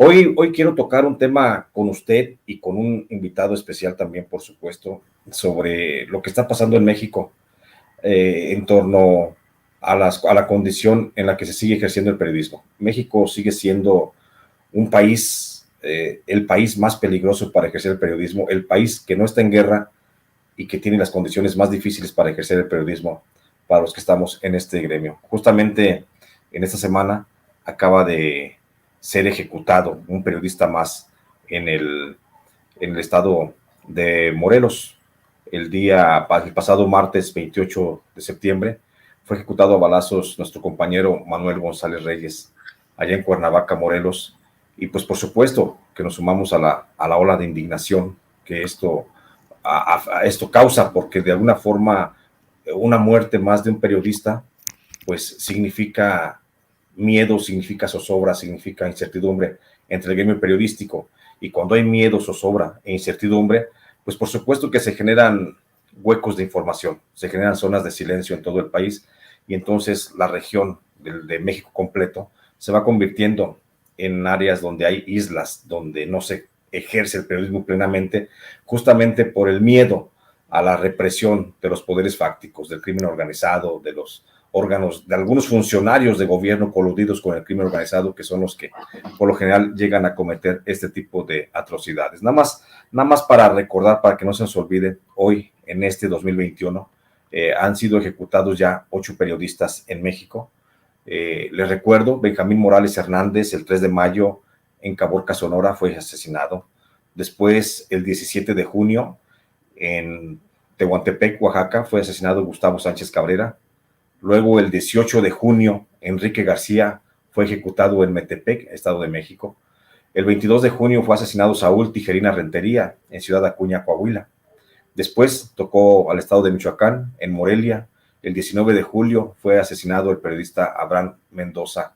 Hoy quiero tocar un tema con usted y con un invitado especial también, por supuesto, sobre lo que está pasando en México en torno a la condición en la que se sigue ejerciendo el periodismo. México sigue siendo un país, el país más peligroso para ejercer el periodismo, el país que no está en guerra y que tiene las condiciones más difíciles para ejercer el periodismo para los que estamos en este gremio. Justamente en esta semana acaba de ser ejecutado un periodista más en el estado de Morelos. El pasado martes 28 de septiembre fue ejecutado a balazos nuestro compañero Manuel González Reyes, allá en Cuernavaca, Morelos. Y pues por supuesto que nos sumamos a la ola de indignación que esto causa, porque de alguna forma una muerte más de un periodista pues significa miedo, significa zozobra, significa incertidumbre entre el gremio periodístico. Y cuando hay miedo, zozobra e incertidumbre, pues por supuesto que se generan huecos de información, se generan zonas de silencio en todo el país, y entonces la región de México completo se va convirtiendo en áreas donde hay islas, donde no se ejerce el periodismo plenamente, justamente por el miedo a la represión de los poderes fácticos, del crimen organizado, de los órganos, de algunos funcionarios de gobierno coludidos con el crimen organizado, que son los que por lo general llegan a cometer este tipo de atrocidades. Nada más para recordar, para que no se nos olvide, hoy en este 2021 han sido ejecutados ya 8 periodistas en México. Les recuerdo, Benjamín Morales Hernández, el 3 de mayo en Caborca, Sonora, fue asesinado. Después, el 17 de junio, en Tehuantepec, Oaxaca, fue asesinado Gustavo Sánchez Cabrera. Luego, el 18 de junio, Enrique García fue ejecutado en Metepec, Estado de México. El 22 de junio fue asesinado Saúl Tijerina Rentería en Ciudad Acuña, Coahuila. Después tocó al estado de Michoacán, en Morelia. El 19 de julio fue asesinado el periodista Abraham Mendoza.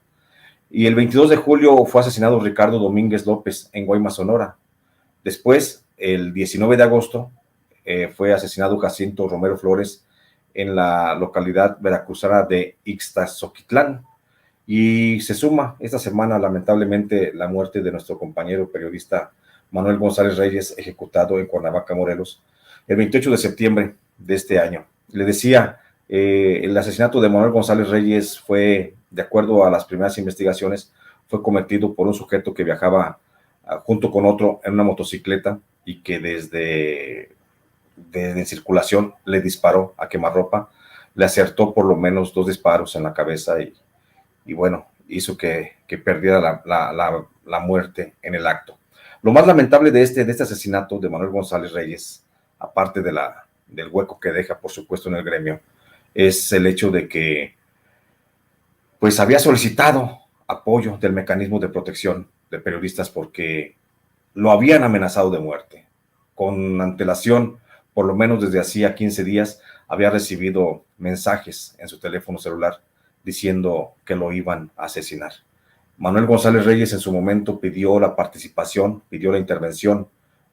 Y el 22 de julio fue asesinado Ricardo Domínguez López en Guaymas, Sonora. Después, el 19 de agosto, fue asesinado Jacinto Romero Flores en la localidad veracruzana de Ixtazoquitlán. Y se suma esta semana, lamentablemente, la muerte de nuestro compañero periodista Manuel González Reyes, ejecutado en Cuernavaca, Morelos, el 28 de septiembre de este año. Le decía, el asesinato de Manuel González Reyes fue, de acuerdo a las primeras investigaciones, fue cometido por un sujeto que viajaba junto con otro en una motocicleta y que desde circulación le disparó a quemarropa, le acertó por lo menos 2 disparos en la cabeza y bueno, hizo que perdiera la muerte en el acto. Lo más lamentable de este asesinato de Manuel González Reyes, aparte del hueco que deja, por supuesto, en el gremio, es el hecho de que pues había solicitado apoyo del mecanismo de protección de periodistas porque lo habían amenazado de muerte. Con antelación, por lo menos desde hacía 15 días, había recibido mensajes en su teléfono celular diciendo que lo iban a asesinar. Manuel González Reyes en su momento pidió la participación, pidió la intervención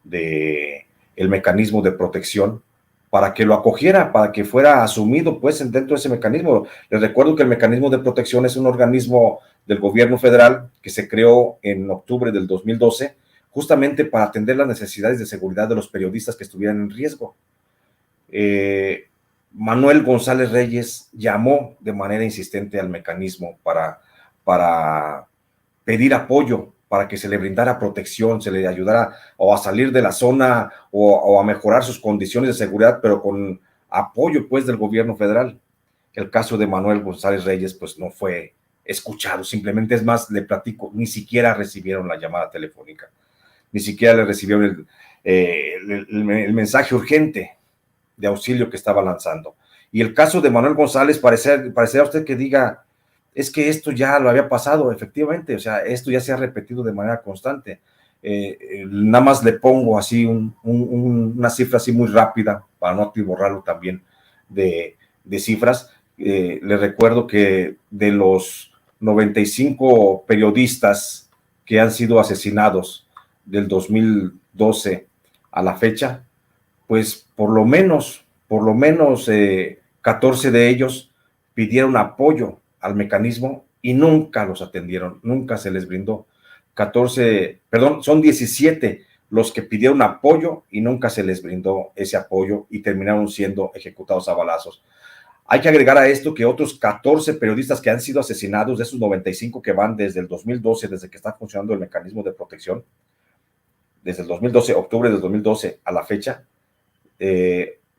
del mecanismo de protección para que lo acogiera, para que fuera asumido pues dentro de ese mecanismo. Les recuerdo que el mecanismo de protección es un organismo del gobierno federal que se creó en octubre del 2012 justamente para atender las necesidades de seguridad de los periodistas que estuvieran en riesgo. Manuel González Reyes llamó de manera insistente al mecanismo para pedir apoyo, para que se le brindara protección, se le ayudara o a salir de la zona o a mejorar sus condiciones de seguridad, pero con apoyo pues del gobierno federal. El caso de Manuel González Reyes pues no fue escuchado, simplemente, es más, le platico, ni siquiera recibieron la llamada telefónica, ni siquiera le recibieron el mensaje urgente de auxilio que estaba lanzando. Y el caso de Manuel González, parecerá usted que diga, es que esto ya lo había pasado, efectivamente, o sea, esto ya se ha repetido de manera constante. Nada más le pongo así una cifra así muy rápida, para no atiborrarlo también de cifras. Le recuerdo que de los 95 periodistas que han sido asesinados del 2012 a la fecha, pues por lo menos 14 de ellos pidieron apoyo al mecanismo y nunca los atendieron, nunca se les brindó. son 17 los que pidieron apoyo y nunca se les brindó ese apoyo y terminaron siendo ejecutados a balazos. Hay que agregar a esto que otros 14 periodistas que han sido asesinados, de esos 95 que van desde el 2012, desde que está funcionando el mecanismo de protección, desde el 2012, octubre del 2012 a la fecha,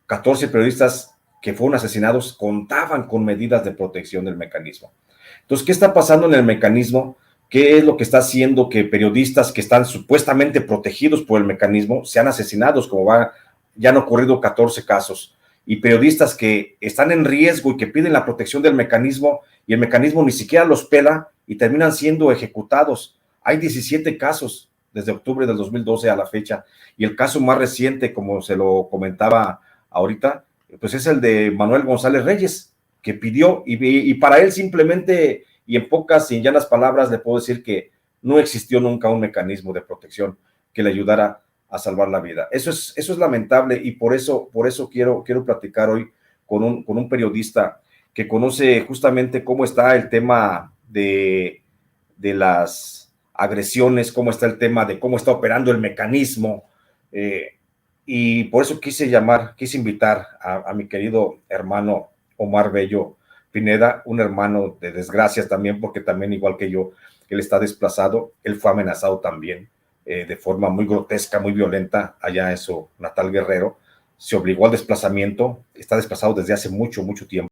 14 periodistas que fueron asesinados contaban con medidas de protección del mecanismo. Entonces, ¿qué está pasando en el mecanismo? ¿Qué es lo que está haciendo que periodistas que están supuestamente protegidos por el mecanismo sean asesinados, ya han ocurrido 14 casos? Y periodistas que están en riesgo y que piden la protección del mecanismo y el mecanismo ni siquiera los pela y terminan siendo ejecutados. Hay 17 casos desde octubre del 2012 a la fecha, y el caso más reciente, como se lo comentaba ahorita, pues es el de Manuel González Reyes, que pidió, y para él simplemente, y en pocas y llanas palabras, le puedo decir que no existió nunca un mecanismo de protección que le ayudara a salvar la vida. Eso es lamentable, y por eso quiero platicar hoy con un periodista que conoce justamente cómo está el tema de las agresiones, cómo está el tema de cómo está operando el mecanismo, y por eso quise invitar a mi querido hermano Omar Bello Pineda, un hermano de desgracias también, porque también, igual que yo, él está desplazado, él fue amenazado también de forma muy grotesca, muy violenta, allá en su natal Guerrero, se obligó al desplazamiento, está desplazado desde hace mucho tiempo.